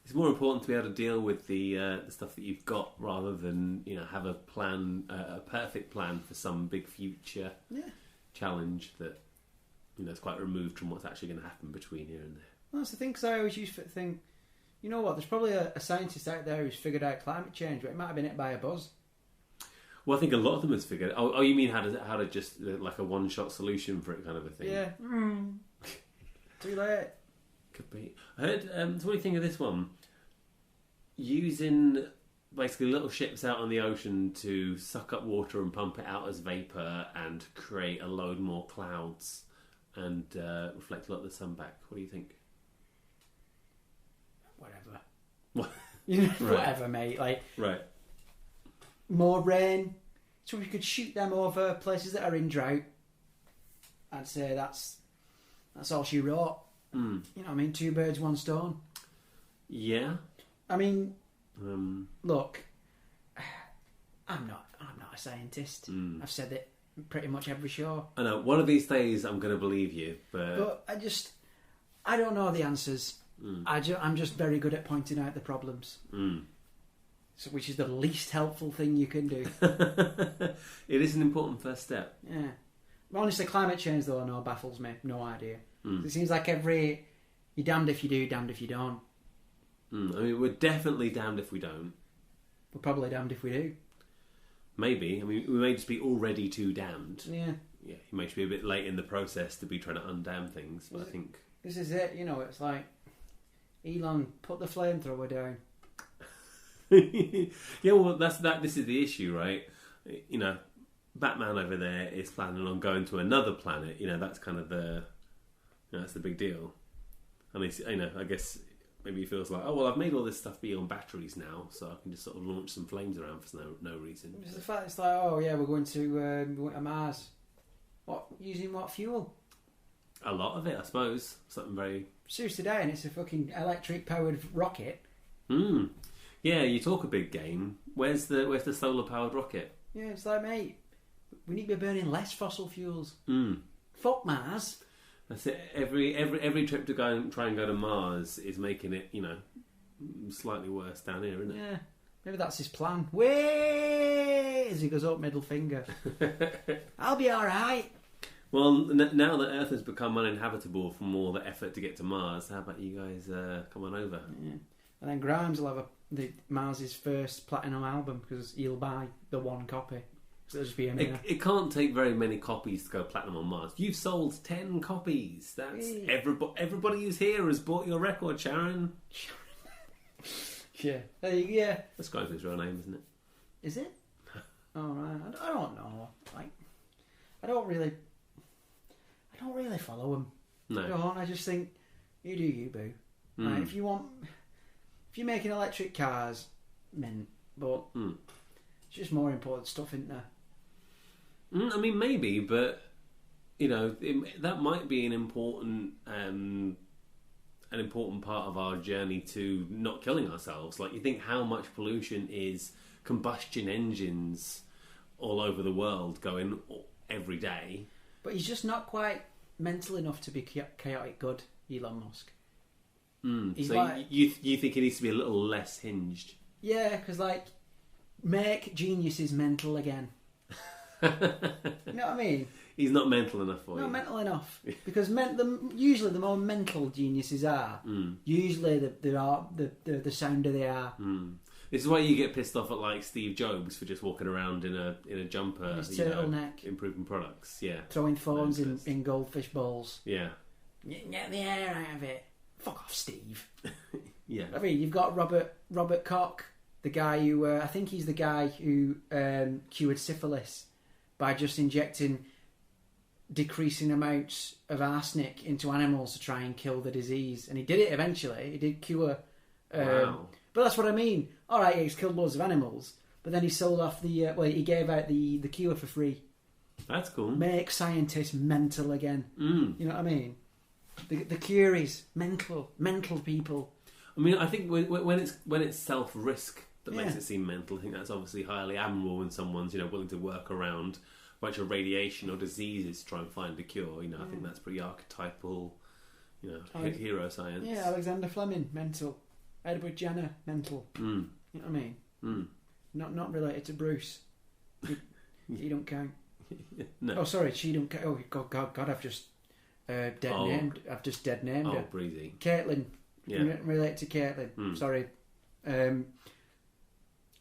It's more important to be able to deal with the stuff that you've got rather than have a plan, a perfect plan for some big future challenge that is quite removed from what's actually going to happen between here and there.
Well, that's the thing, because I always used to think, you know what? There's probably a scientist out there who's figured out climate change, but it might have been hit by a buzz.
Well, I think a lot of them has figured. Oh, you mean how to just like a one-shot solution for it, kind of a thing?
Yeah. Too late.
Could be. I heard. So what do you think of this one? Using basically little ships out on the ocean to suck up water and pump it out as vapor and create a load more clouds and reflect a lot of the sun back. What do you think?
Whatever.
What?
Whatever, mate. Like,
right.
More rain, so we could shoot them over places that are in drought. I'd say that's all she wrote. You know what I mean? 2 birds, 1 stone.
Yeah.
I mean, look, I'm not a scientist. I've said it pretty much every show.
I know. One of these days, I'm going to believe you, but
I don't know the answers. I'm just very good at pointing out the problems. So, which is the least helpful thing you can do.
It is an important first step.
Yeah. Honestly, climate change though, no, baffles me. No idea.
Mm.
It seems like you're damned if you do, damned if you don't.
I mean, we're definitely damned if we don't.
We're probably damned if we do.
Maybe. I mean, we may just be already too damned.
Yeah.
Yeah, you may just be a bit late in the process to be trying to undam things, but I think...
This is it, you know, it's like, Elon, put the flamethrower down.
Yeah, well, this is the issue, right? You know, Batman over there is planning on going to another planet. You know, that's kind of that's the big deal. And he's, you know, I guess maybe he feels like, oh well, I've made all this stuff be on batteries now, so I can just sort of launch some flames around for no reason.
It's the fact it's like, oh yeah, we're going to Mars. What, using what fuel?
A lot of it, I suppose. Something very...
Seriously, today, and it's a fucking electric powered rocket.
Yeah, you talk a big game. Where's the solar powered rocket?
Yeah, it's like, mate, we need to be burning less fossil fuels.
Mm.
Fuck Mars.
That's it. Every trip to try and go to Mars is making it, you know, slightly worse down here, isn't it?
Yeah, maybe that's his plan. Way as he goes up, middle finger. I'll be all right.
Well, now that Earth has become uninhabitable from all the effort to get to Mars, how about you guys come on over?
Yeah. And then Grimes will have Mars's first platinum album because he'll buy the one copy. So it'll just be him.
It can't take very many copies to go platinum on Mars. You've sold 10 copies. That's everybody who's here has bought your record, Sharon.
Yeah. Yeah.
That's going for his real name, isn't it?
Is it? Oh, right. I don't know. Like, I don't really follow him.
No.
I don't. I just think you do you, boo. Like, if you're making electric cars, mint, but it's just more important stuff, isn't there?
I mean, maybe, but you know, that might be an important part of our journey to not killing ourselves. Like, you think how much pollution is combustion engines all over the world going every day.
But he's just not quite mental enough to be chaotic good, Elon Musk.
So like, you think he needs to be a little less hinged? Yeah,
because like, make geniuses mental again. You know what I mean?
He's not mental enough for you.
Not mental enough, because usually the more mental geniuses are, usually the sounder they are.
This is why you get pissed off at like Steve Jobs for just walking around in a jumper,
his turtleneck,
improving products,
throwing phones in goldfish bowls.
Yeah,
get the air out of it. Fuck off, Steve.
Yeah.
I mean, you've got Robert Koch, the guy who I think he's the guy who cured syphilis by just injecting decreasing amounts of arsenic into animals to try and kill the disease, and he did it eventually. He did cure.
Wow.
But that's what I mean. All right, he's killed loads of animals, but then he sold off the. He gave out the cure for free.
That's cool.
Make scientists mental again. You know what I mean? The cure is mental people.
I mean, I think when it's self-risk that makes it seem mental, I think that's obviously highly admirable when someone's willing to work around a bunch of radiation or diseases to try and find a cure. I think that's pretty archetypal. Hero science.
Yeah, Alexander Fleming, mental. Edward Jenner, mental. You know what I mean? Not related to Bruce. He don't count.
No.
Oh, sorry, she don't count. Oh God! I've just named. I've just dead named her.
Oh, breezy.
Caitlin.
Yeah.
Relate to Caitlin. Sorry.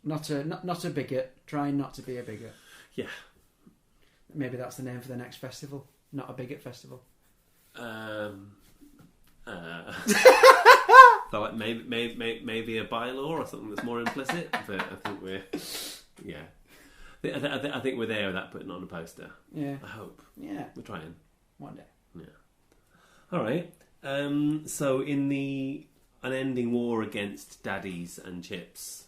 Not a bigot. Trying not to be a bigot.
Yeah.
Maybe that's the name for the next festival. Not a bigot festival.
So like maybe a bylaw or something that's more implicit, but I think I think we're there without putting it on a poster.
Yeah.
I hope.
Yeah.
We're trying.
One day.
Yeah. All right. So in the unending war against daddies and chips.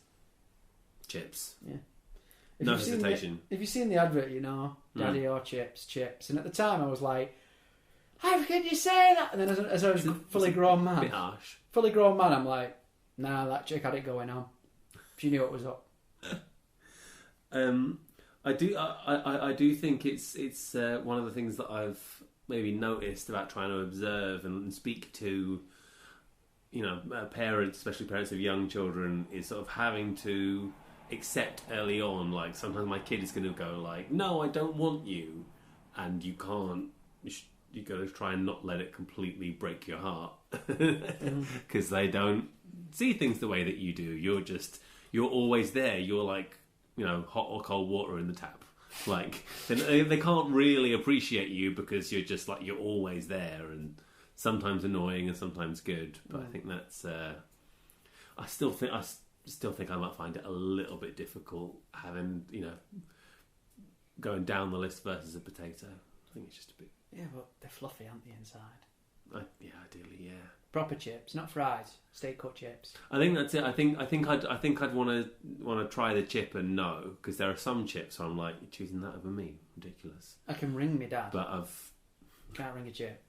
Yeah.
No hesitation.
If you've seen the advert, daddy or chips. And at the time I was like, how can you say that? And then as I was fully grown man,
a bit harsh.
Fully grown man, I'm like, nah, that chick had it going on. She knew what was up.
I do think it's one of the things that I've maybe noticed about trying to observe and speak to, parents, especially parents of young children, is sort of having to accept early on, like sometimes my kid is going to go like, no, I don't want you. and you can't. You got to try and not let it completely break your heart, because they don't see things the way that you do. You're always there. You're like, hot or cold water in the tap. Like they can't really appreciate you because you're just like, you're always there, and sometimes annoying and sometimes good. But I think that's. I still think I might find it a little bit difficult having going down the list versus a potato. I think it's just a bit.
Yeah, but they're fluffy, aren't they, inside?
Ideally, yeah.
Proper chips, not fries. Steak cut chips.
I think that's it. I think I'd want to try the chip and no, because there are some chips where I'm like, you're choosing that over me, ridiculous.
I can ring me dad.
But
Can't ring a chip.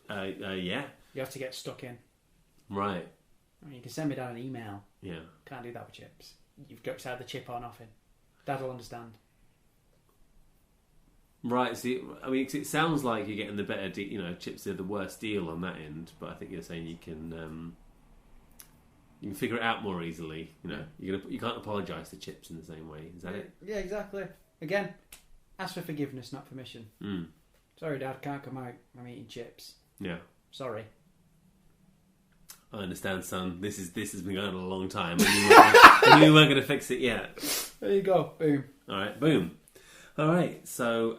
Yeah.
You have to get stuck in.
Right.
I mean, you can send me down an email.
Yeah.
Can't do that with chips. You've got to have the chip or nothing. Dad will understand.
Right, see, I mean, it sounds like you're getting the better, chips are the worst deal on that end, but I think you're saying you can figure it out more easily. You can't apologise to chips in the same way. Is that it?
Yeah, exactly. Again, ask for forgiveness, not permission. Sorry, Dad, can't come out. I'm eating chips.
Yeah.
Sorry.
I understand, son. This has been going on a long time, and you weren't going to fix it yet.
There you go. Boom.
All right, boom. All right, so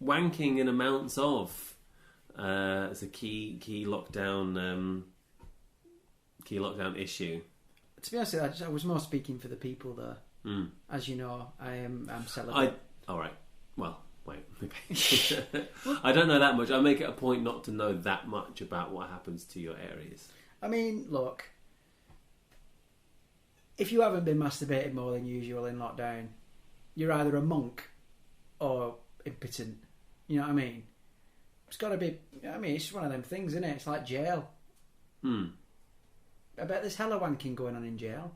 wanking in amounts of is a key lockdown issue.
To be honest, I was more speaking for the people there. As you know, I'm celibate.
All right. Well, wait. Okay. I don't know that much. I make it a point not to know that much about what happens to your areas.
I mean, look, if you haven't been masturbating more than usual in lockdown, you're either a monk or impotent. You know what I mean? It's got to be. I mean, it's just one of them things, isn't it? It's like jail. I bet there's hella wanking going on in jail.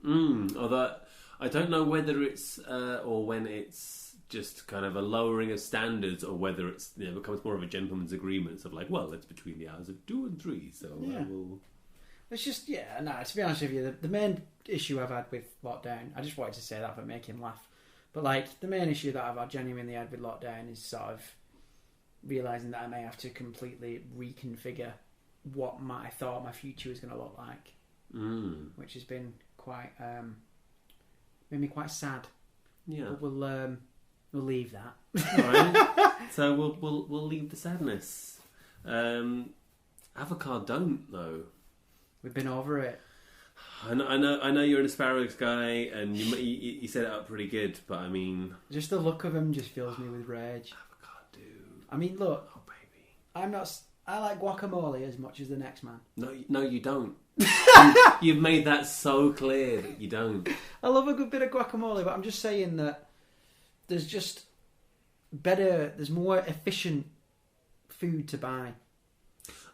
Although I don't know whether it's or when it's just kind of a lowering of standards, or whether it's becomes more of a gentleman's agreement. So like, well, it's between the hours of 2 and 3, so
Yeah.
I will.
It's just, to be honest with you, the main issue I've had with lockdown, I just wanted to say that for make him laugh, but like, the main issue that I've genuinely had with lockdown is sort of realising that I may have to completely reconfigure what I thought my future was going to look like, which has been quite, made me quite sad.
Yeah.
But we'll leave that.
All right. So we'll leave the sadness. Avocado don't though.
We've been over it.
I know you're an asparagus guy, and you set it up pretty good, but I mean,
Just the look of him just fills me with rage.
avocado.
I mean, look,
Oh baby.
I like guacamole as much as the next man.
No, you don't. You've made that so clear that you don't.
I love a good bit of guacamole, but I'm just saying that there's just there's more efficient food to buy.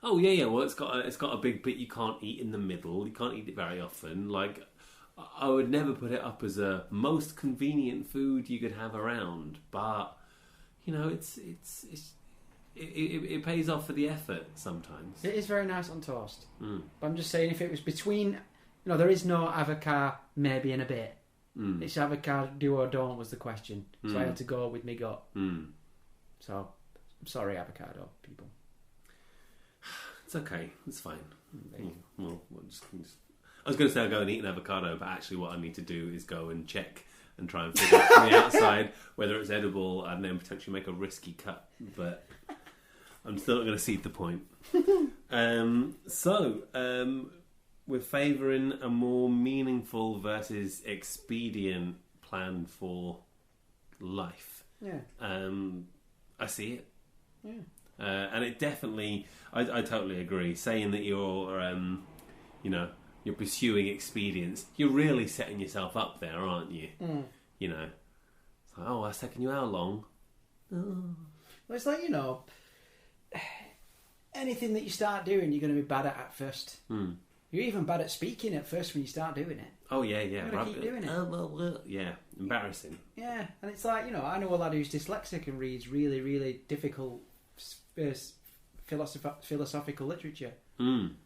Oh yeah. Well, it's got a big bit you can't eat in the middle. You can't eat it very often. Like, I would never put it up as a most convenient food you could have around. But it pays off for the effort sometimes.
It is very nice on toast. But I'm just saying, if it was between, there is no avocado maybe in a bit. It's avocado do or don't was the question. So I had to go with me gut. So I'm sorry, avocado people.
It's okay. It's fine. Well, I was going to say I'll go and eat an avocado, but actually what I need to do is go and check and try and figure out from the outside whether it's edible, and then potentially make a risky cut. But I'm still not going to cede the point. We're favouring a more meaningful versus expedient plan for life.
Yeah.
I see it.
Yeah.
And it definitely, I totally agree. Saying that you're pursuing expedience, you're really setting yourself up there, aren't you? It's like, oh, that's taking you how long?
Well, it's like, anything that you start doing, you're going to be bad at first. You're even bad at speaking at first when you start doing it.
Oh yeah.
You're going to keep doing it.
Yeah, embarrassing.
Yeah, and it's like, I know a lad who's dyslexic and reads really, really difficult philosophical literature.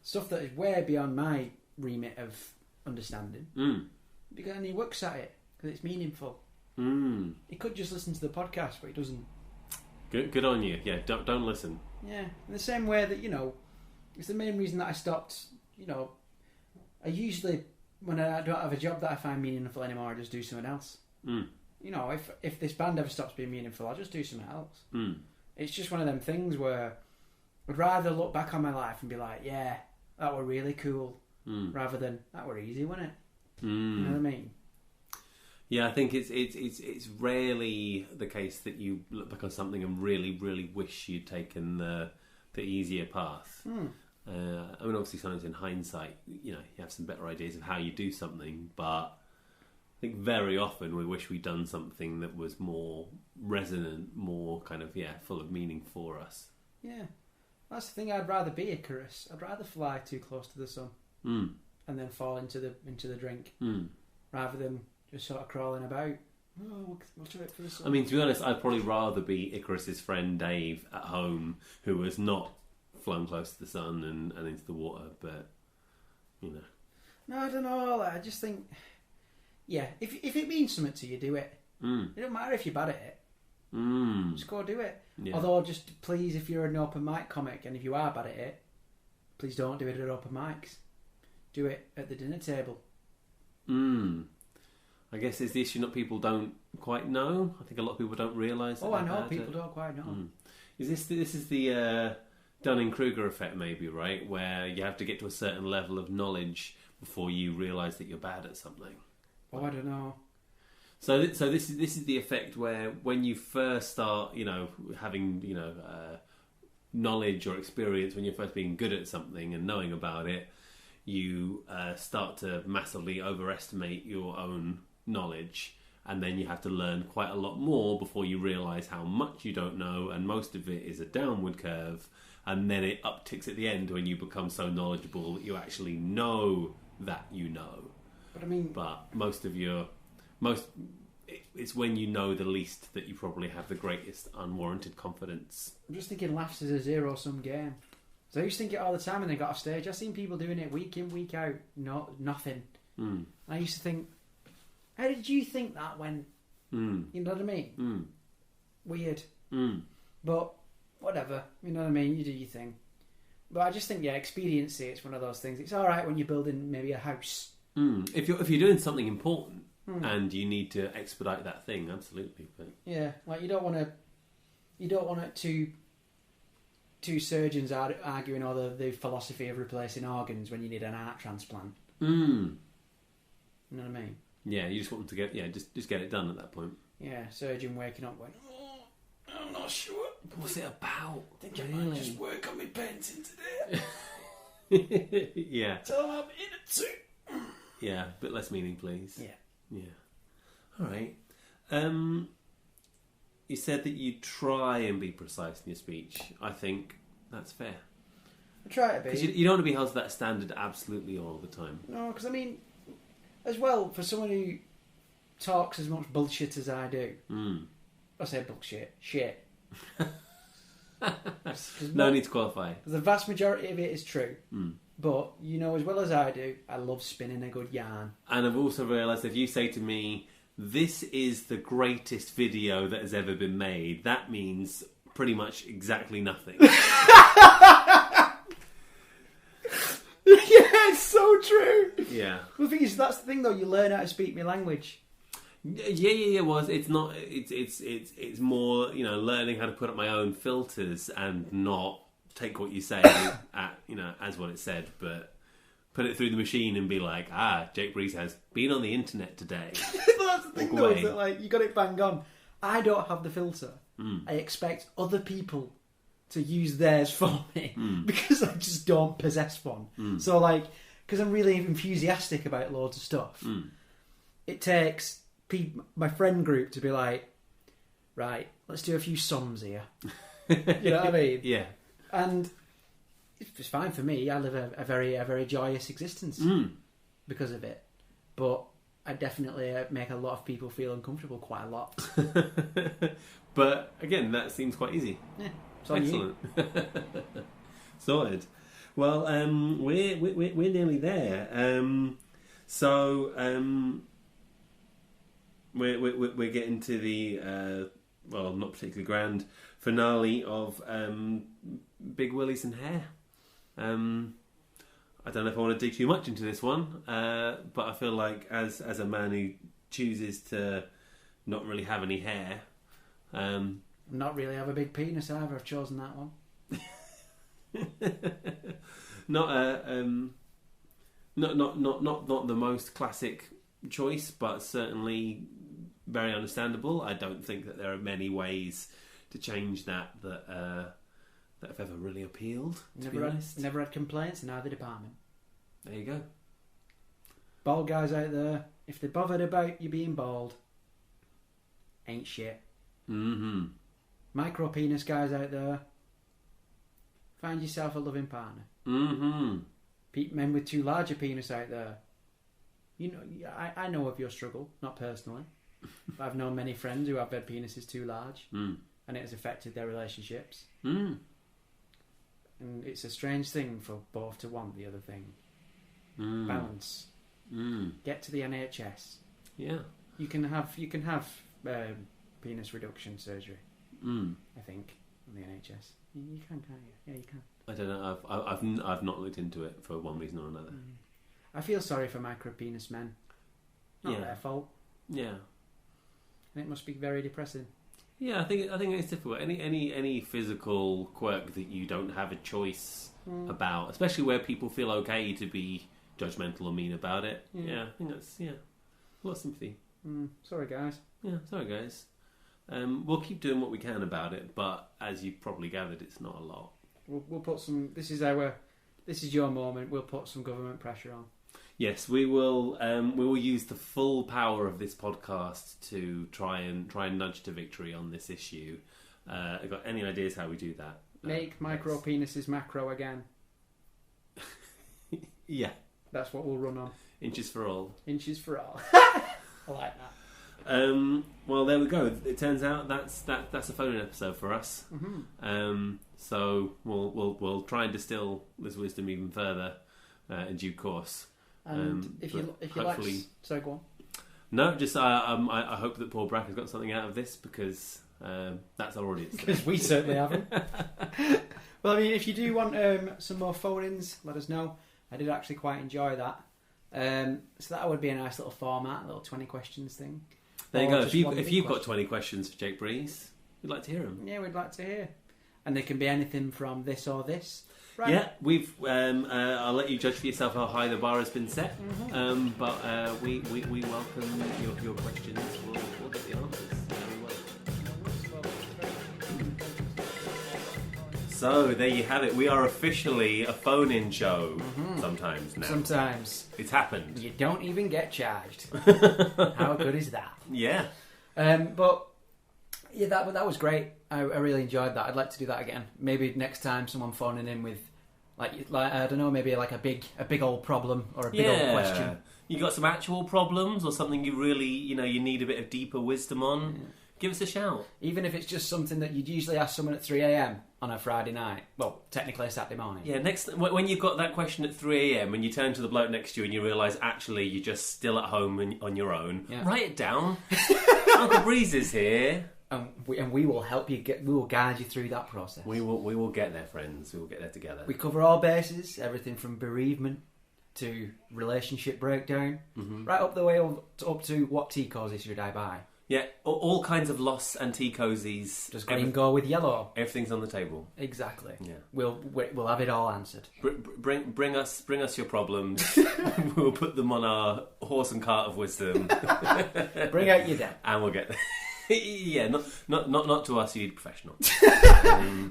Stuff that is way beyond my remit of understanding. And he works at it because it's meaningful. He could just listen to the podcast, but he doesn't.
Good on you. Yeah, don't listen.
Yeah, in the same way that, it's the main reason that I stopped, I usually, when I don't have a job that I find meaningful anymore, I just do something else. If this band ever stops being meaningful, I'll just do something else. It's just one of them things where I'd rather look back on my life and be like, yeah, that were really cool, rather than, that were easy, wasn't it? You know what I mean?
Yeah, I think it's rarely the case that you look back on something and really, really wish you'd taken the easier path. I mean, obviously, sometimes in hindsight, you have some better ideas of how you do something, but I think very often we wish we'd done something that was more resonant, more kind of, full of meaning for us. Yeah,
that's the thing. I'd rather be Icarus. I'd rather fly too close to the sun and then fall into the drink, rather than just sort of crawling about. Oh, we'll do it for the sun.
I mean, to be honest, I'd probably rather be Icarus's friend Dave at home, who has not flown close to the sun and into the water, but,
No, I don't know. I just think, if it means something to you, do it. It don't matter if you're bad at it. Just go do it. Yeah. Although, just please, if you're an open mic comic, and if you are bad at it, please don't do it at open mics. Do it at the dinner table.
I guess it's the issue that people don't quite know. I think a lot of people don't realise that.
Oh, I know, people don't quite know.
This is the Dunning-Kruger effect, maybe, right? Where you have to get to a certain level of knowledge before you realise that you're bad at something.
Oh, I don't know.
So this is the effect where when you first start, having knowledge or experience, when you're first being good at something and knowing about it, you start to massively overestimate your own knowledge, and then you have to learn quite a lot more before you realise how much you don't know, and most of it is a downward curve, and then it upticks at the end when you become so knowledgeable that you actually know that you know. But it's when you know the least that you probably have the greatest unwarranted confidence.
I'm just thinking laughs is a zero-sum game. So I used to think it all the time when they got off stage. I've seen people doing it week in, week out. Nothing. I used to think, how did you think that went? You know what I mean? Weird. But whatever. You know what I mean? You do your thing. But I just think, experience it. It's one of those things. It's all right when you're building maybe a house.
If you're doing something important and you need to expedite that thing, absolutely. But
like you don't want it two surgeons are arguing over the philosophy of replacing organs when you need an heart transplant. You know what I mean?
Yeah, you just want them to get just get it done at that point.
Yeah, surgeon waking up going, I'm not sure.
What's it about?
I think I might just work on my painting today.
Yeah.
Tell them I'm in it too.
Yeah, a bit less meaning, please.
Yeah.
All right. You said that you try and be precise in your speech. I think that's fair.
I try to be.
Because you don't want to be held to that standard absolutely all the time.
No, because as well, for someone who talks as much bullshit as I do, I say bullshit, shit.
No need to qualify.
The vast majority of it is true. But you know as well as I do, I love spinning a good yarn.
And I've also realised if you say to me, this is the greatest video that has ever been made, that means pretty much exactly nothing.
It's so true.
Yeah.
Well, the thing is, that's the thing though, you learn how to speak my language.
Yeah. Well, it's not. It's more, learning how to put up my own filters and not take what you say as what it said, but put it through the machine and be like, Jake Breeze has been on the internet today.
That's the thing though, is that you got it bang on. I don't have the filter. I expect other people to use theirs for me because I just don't possess one. So because I'm really enthusiastic about loads of stuff, it takes my friend group to be like, right, let's do a few sums here. You know what I mean?
Yeah.
And it's fine for me. I live a very joyous existence because of it. But I definitely make a lot of people feel uncomfortable quite a lot.
But again, that seems quite easy.
Yeah,
excellent. Sorted. Well, we're nearly there. we're getting to the well, not particularly grand finale of Big Willies and Hair. I don't know if I want to dig too much into this one, but I feel like as a man who chooses to not really have any hair,
Not really have a big penis either. I've chosen that one.
not the most classic choice, but certainly very understandable. I don't think that there are many ways to change that have ever really appealed.
Never had complaints in either department.
There you go.
Bald guys out there, if they're bothered about you being bald, ain't shit.
Mm-hmm.
Micro penis guys out there, find yourself a loving partner.
Mm-hmm.
Men with too large a penis out there. You know, I know of your struggle, not personally, but I've known many friends who have their penises too large, and it has affected their relationships.
Mm.
And it's a strange thing for both to want the other thing. Balance. Get to the NHS.
Yeah.
You can have penis reduction surgery. I think on the NHS. You can, can't you? Yeah, you can.
I don't know. I've not looked into it for one reason or another.
I feel sorry for micro penis men. Not their fault.
Yeah.
And it must be very depressing.
Yeah, I think it's difficult. Any physical quirk that you don't have a choice about, especially where people feel okay to be judgmental or mean about it. Yeah, I think that's a lot of sympathy.
Sorry, guys.
Yeah, sorry guys. We'll keep doing what we can about it, but as you've probably gathered, it's not a lot.
We'll put some. This is your moment. We'll put some government pressure on.
Yes, we will. We will use the full power of this podcast to try and nudge to victory on this issue. Got any ideas how we do that?
Make micro penises macro again.
Yeah,
that's what we'll run on.
Inches for all.
Inches for all. I like that.
Well, there we go. It turns out that's a phone-in episode for us. So we'll try and distill this wisdom even further in due course.
And if you like, sorry, go on.
No, just I hope that poor Brack has got something out of this because that's our audience.
Because we certainly haven't. Well, I mean, if you do want some more phone-ins, let us know. I did actually quite enjoy that. So that would be a nice little format, a little 20 questions thing.
There you go. If you've got 20 questions for Jake Breeze, we'd like to hear them.
Yeah, we'd like to hear. And they can be anything from this or this. Right.
Yeah, we've. I'll let you judge for yourself how high the bar has been set. But we welcome your questions. We'll get the answers. So there you have it. We are officially a phone-in show. Sometimes now.
Sometimes
it's happened.
You don't even get charged. How good is that?
Yeah.
But yeah, that was great. I really enjoyed that. I'd like to do that again. Maybe next time someone phoning in with like I don't know, maybe like a big old problem or a big old question.
You got some actual problems or something you really you need a bit of deeper wisdom on. Yeah. Give us a shout.
Even if it's just something that you'd usually ask someone at 3 a.m. on a Friday night. Well, technically a Saturday morning.
Yeah, when you've got that question at 3 a.m. and you turn to the bloke next to you and you realise actually you're just still at home on your own, write it down. Uncle Breeze is here.
And we will help you we will guide you through that process.
We will get there, friends. We will get there together.
We cover all bases, everything from bereavement to relationship breakdown, right up the way up to what tea cozies should I buy.
Yeah, all kinds of loss and tea cozies.
Does green go with yellow?
Everything's on the table.
Exactly.
Yeah,
we'll have it all answered.
Bring us your problems. We'll put them on our horse and cart of wisdom.
Bring out your debt,
and we'll get there. Yeah, not to us. You need a professional.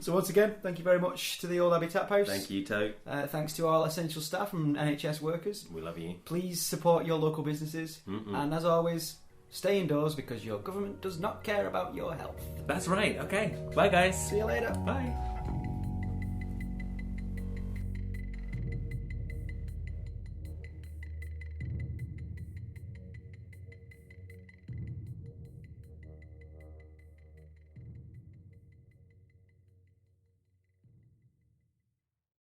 So once again, thank you very much to the Old Abbey Tap House.
Thank you, Tote.
Thanks to all essential staff and NHS workers.
We love you.
Please support your local businesses, and as always, stay indoors because your government does not care about your health.
That's right. Okay. Bye, guys.
See you later.
Bye.